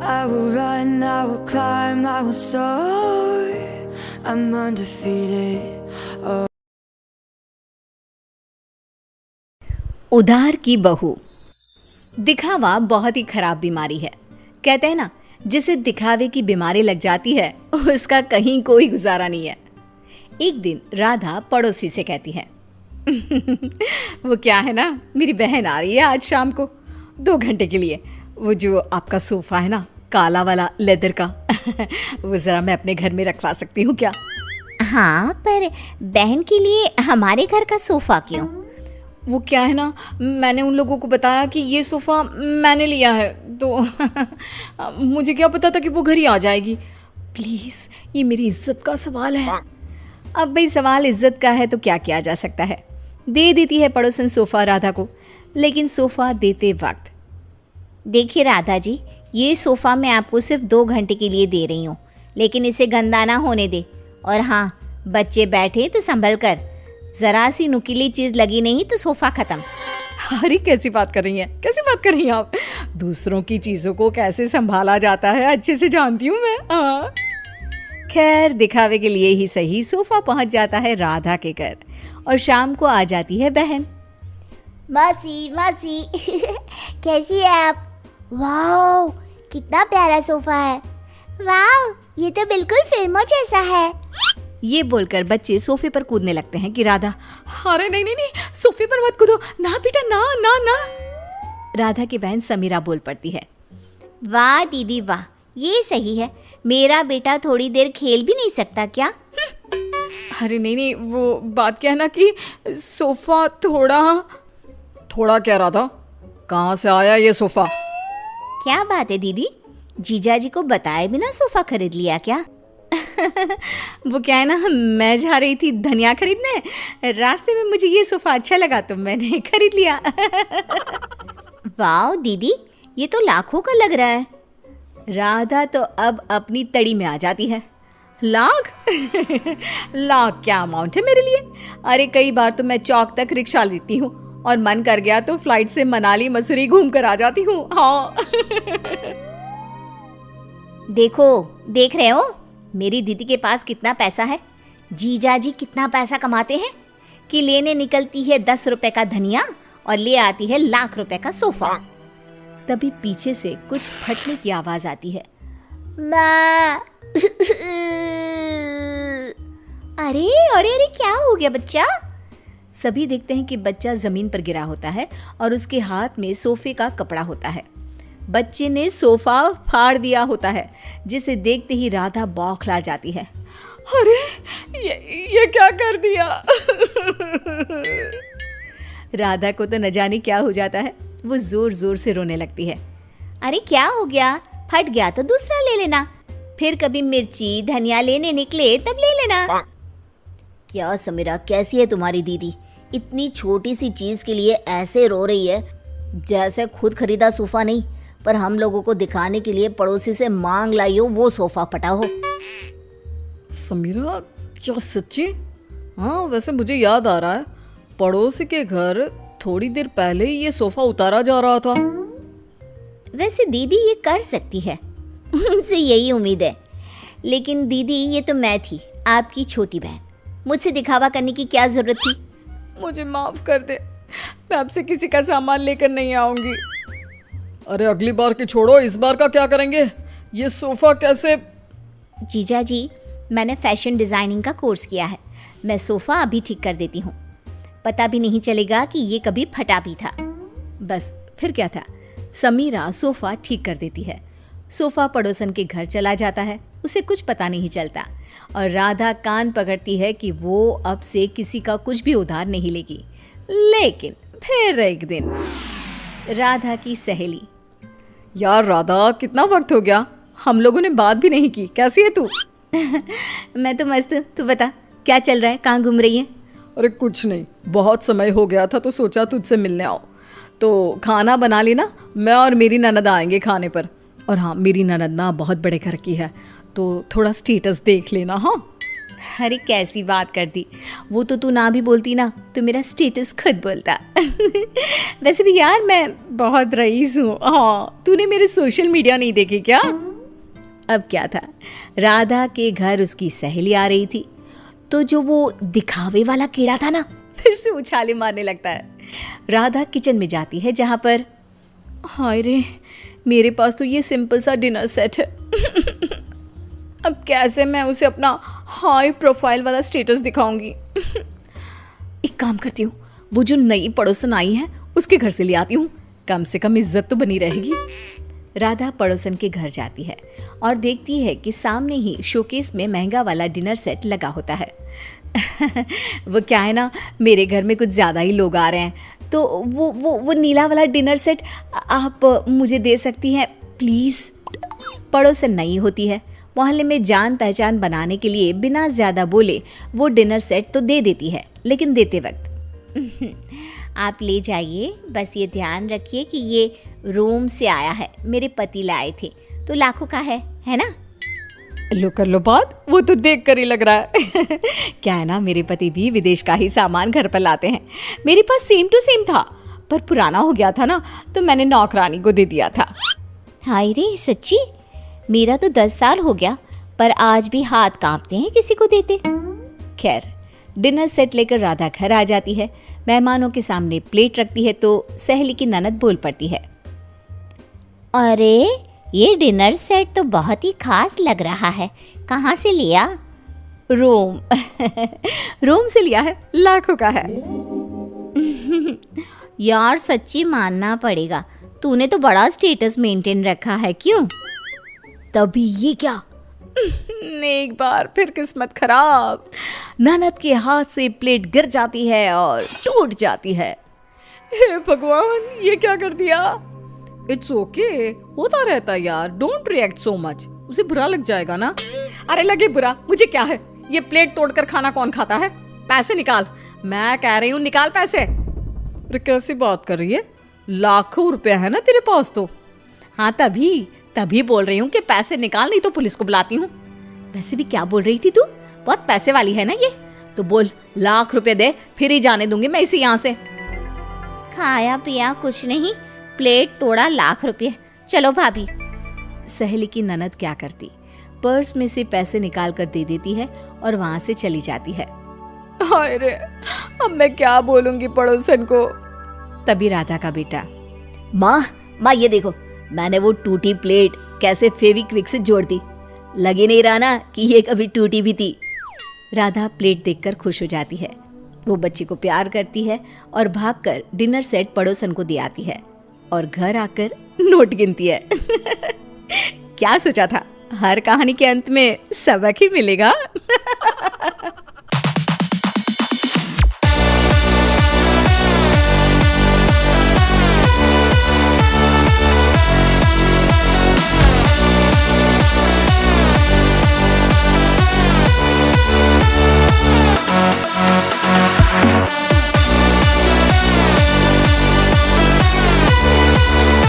I will run, I will climb, I will soar. I'm undefeated. Oh. उधार की बहू। दिखावा बहुत ही खराब बीमारी है। कहते हैं ना, जिसे दिखावे की बीमारी लग जाती है उसका कहीं कोई गुजारा नहीं है। एक दिन राधा पड़ोसी से कहती है वो क्या है ना, मेरी बहन आ रही है आज शाम को 2 घंटे के लिए। वो जो आपका सोफ़ा है ना, काला वाला लेदर का वो ज़रा मैं अपने घर में रखवा सकती हूँ क्या? हाँ, पर बहन के लिए हमारे घर का सोफ़ा क्यों? वो क्या है ना, मैंने उन लोगों को बताया कि ये सोफ़ा मैंने लिया है, तो मुझे क्या पता था कि वो घर ही आ जाएगी। प्लीज़, ये मेरी इज्जत का सवाल है। अब भाई सवाल इज्जत का है तो क्या किया जा सकता है। दे देती है पड़ोसन सोफ़ा राधा को, लेकिन सोफ़ा देते वक्त, देखिए राधा जी, ये सोफ़ा मैं आपको सिर्फ 2 घंटे के लिए दे रही हूँ, लेकिन इसे गंदा ना होने दे। और हाँ, बच्चे बैठे तो संभल कर, ज़रा सी नुकीली चीज़ लगी नहीं तो सोफ़ा ख़त्म। अरे कैसी बात कर रही हैं, कैसी बात कर रही हैं आप? दूसरों की चीज़ों को कैसे संभाला जाता है अच्छे से जानती हूँ मैं। खैर, दिखावे के लिए ही सही, सोफ़ा पहुँच जाता है राधा के घर और शाम को आ जाती है बहन। मासी मासी कैसी है आप? वाओ, कितना प्यारा सोफ़ा है। वाओ, ये तो बिल्कुल फिल्मों जैसा है। ये बोलकर बच्चे सोफे पर कूदने लगते हैं कि राधा, अरे नहीं नहीं नहीं, सोफे पर मत कूदो ना बेटा, ना ना ना। राधा की बहन समीरा बोल पड़ती है, वाह दीदी वाह, ये सही है। मेरा बेटा थोड़ी देर खेल भी नहीं सकता क्या? अरे नहीं नहीं, वो बात क्या है ना कि सोफा थोड़ा क्या राधा, कहाँ से आया ये सोफा? क्या बात है दीदी, जीजा जी को बताए बिना सोफ़ा खरीद लिया क्या? वो क्या है ना, मैं जा रही थी धनिया खरीदने, रास्ते में मुझे ये सोफ़ा अच्छा लगा तो मैंने खरीद लिया। वाह दीदी, ये तो लाखों का लग रहा है। राधा तो अब अपनी तड़ी में आ जाती है। लाख? लाख क्या अमाउंट है मेरे लिए? अरे कई बार तो मैं चौक तक रिक्शा लेती हूँ और मन कर गया तो फ्लाइट से मनाली मसूरी घूम कर आ जाती हूँ। हाँ। देख रहे हो मेरी दीदी के पास कितना पैसा है? जीजा जी कितना पैसा कमाते हैं कि लेने निकलती है 10 रुपए का धनिया और ले आती है लाख रुपए का सोफ़ा। तभी पीछे से कुछ फटने की आवाज आती है। माँ। अरे अरे अरे, क्या हो गया बच्चा? सभी देखते हैं कि बच्चा जमीन पर गिरा होता है और उसके हाथ में सोफे का कपड़ा होता है। बच्चे ने सोफा फाड़ दिया होता है, जिसे देखते ही राधा बौखला जाती है। अरे ये क्या कर दिया? राधा को तो न जाने क्या हो जाता है, वो जोर जोर से रोने लगती है। अरे क्या हो गया? फट गया तो दूसरा ले लेना, फिर कभी मिर्ची धनिया लेने निकले तब ले लेना। क्या समीरा, कैसी है तुम्हारी दीदी? इतनी छोटी सी चीज के लिए ऐसे रो रही है जैसे खुद खरीदा सोफा नहीं, पर हम लोगों को दिखाने के लिए पड़ोसी से मांग लाई हो वो सोफा फटा हो। समीरा, क्या सच्ची? हाँ, वैसे मुझे याद आ रहा है, पड़ोसी के घर थोड़ी देर पहले ही ये सोफा उतारा जा रहा था। वैसे दीदी ये कर सकती है, उनसे यही उम्मीद है। लेकिन दीदी, ये तो मैं थी, आपकी छोटी बहन, मुझसे दिखावा करने की क्या जरूरत थी? मुझे माफ कर दे, मैं आपसे किसी का सामान लेकर नहीं आऊंगी। अरे अगली बार की छोड़ो, इस बार का क्या करेंगे? ये सोफा कैसे? जीजा जी, मैंने फैशन डिजाइनिंग का कोर्स किया है, मैं सोफा अभी ठीक कर देती हूँ, पता भी नहीं चलेगा कि ये कभी फटा भी था। बस फिर क्या था, समीरा सोफा ठीक कर देती है। सोफा पड़ोसन के घर चला जाता है, उसे कुछ पता नहीं चलता और राधा कान पकड़ती है कि वो अब से किसी का कुछ भी उधार नहीं लेगी। लेकिन फिर एक दिन राधा की सहेली, यार राधा, कितना वक्त हो गया, हम लोगों ने बात भी नहीं की, कैसी है तू? मैं तो मस्त हूँ, तू बता क्या चल रहा है, कहाँ घूम रही है? अरे कुछ नहीं, बहुत समय हो गया था तो सोचा तुझसे मिलने आओ, तो खाना बना लेना, मैं और मेरी ननद आएंगे खाने पर। और हाँ, मेरी ननद ना बहुत बड़े घर की है, तो थोड़ा स्टेटस देख लेना। हाँ अरे कैसी बात कर दी, वो तो तू ना भी बोलती ना तो मेरा स्टेटस खुद बोलता। वैसे भी यार मैं बहुत रईस हूँ। हाँ, तूने मेरे सोशल मीडिया नहीं देखे क्या? अब क्या था, राधा के घर उसकी सहेली आ रही थी, तो जो वो दिखावे वाला कीड़ा था ना, फिर से उछाले मारने लगता है। राधा किचन में जाती है जहाँ पर, हाय रे, मेरे पास तो ये सिंपल सा डिनर सेट है। अब कैसे मैं उसे अपना हाई प्रोफाइल वाला स्टेटस दिखाऊंगी? एक काम करती हूँ, वो जो नई पड़ोसन आई है उसके घर से ले आती हूँ, कम से कम इज्जत तो बनी रहेगी। राधा पड़ोसन के घर जाती है और देखती है कि सामने ही शोकेस में महंगा वाला डिनर सेट लगा होता है। वो क्या है ना, मेरे घर में कुछ ज़्यादा ही लोग आ रहे हैं, तो वो नीला वाला डिनर सेट आप मुझे दे सकती हैं प्लीज़। पड़ोसन नई होती है, मोहल्ले में जान पहचान बनाने के लिए बिना ज़्यादा बोले वो डिनर सेट तो दे देती है, लेकिन देते वक्त आप ले जाइए, बस ये ध्यान रखिए कि ये रोम से आया है, मेरे पति लाए थे, तो लाखों का है ना? लो कर लो बात, वो तो देख कर ही लग रहा है। क्या है ना, मेरे पति भी विदेश का ही सामान घर पर लाते हैं। मेरे पास सेम टू सेम था, पर पुराना हो गया था ना, तो मैंने नौकरानी को दे दिया था। हाय रे, सच्ची? मेरा तो 10 साल हो गया, पर आज भी हाथ कांपते हैं किसी को देते। खैर, डिनर सेट लेकर राधा घर आ जाती है। मेहमानों के सामने प्लेट रखती है तो सहेली की ननद बोल पड़ती है, अरे ये डिनर सेट तो बहुत ही खास लग रहा है, कहाँ से लिया? रोम। रोम से लिया है, लाखों का है। यार सच्ची मानना पड़ेगा, तूने तो बड़ा स्टेटस मेंटेन रखा है। क्यों? तभी ये क्या, एक बार फिर किस्मत खराब, ननद के हाथ से प्लेट गिर जाती है और टूट जाती है। हे भगवान, ये क्या कर दिया? इट्स ओके, होता रहता यार, डोंट रिएक्ट सो मच, उसे बुरा लग जाएगा ना। अरे लगे बुरा, मुझे क्या है, ये प्लेट तोड़कर खाना कौन खाता है? पैसे निकाल, मैं कह रही हूँ निकाल पैसे। अरे कैसी बात कर रही है, लाखों रुपया है ना तेरे पास तो। हाँ तभी बोल रही हूँ कि पैसे निकाल, नहीं तो पुलिस को बुलाती हूँ। वैसे भी क्या बोल रही थी तू, बहुत पैसे वाली है ना ये, तो बोल लाख रुपए दे, फिर ही जाने दूंगी मैं इसे यहाँ से। खाया पिया कुछ नहीं, प्लेट तोड़ा लाख रुपये, चलो भाभी। सहेली की ननद क्या करती, पर्स में से पैसे निकाल कर दे देती है और वहां से चली जाती है। हाय रे, अब मैं क्या बोलूंगी पड़ोसन को। तभी राधा का बेटा, माँ ये देखो, मैंने वो टूटी प्लेट कैसे फेविक्विक से जोड़ दी, लगे नहीं रहा ना कि ये कभी टूटी भी थी। राधा प्लेट देखकर खुश हो जाती है, वो बच्ची को प्यार करती है और भागकर डिनर सेट पड़ोसन को दे आती है और घर आकर नोट गिनती है। क्या सोचा था, हर कहानी के अंत में सबक ही मिलेगा।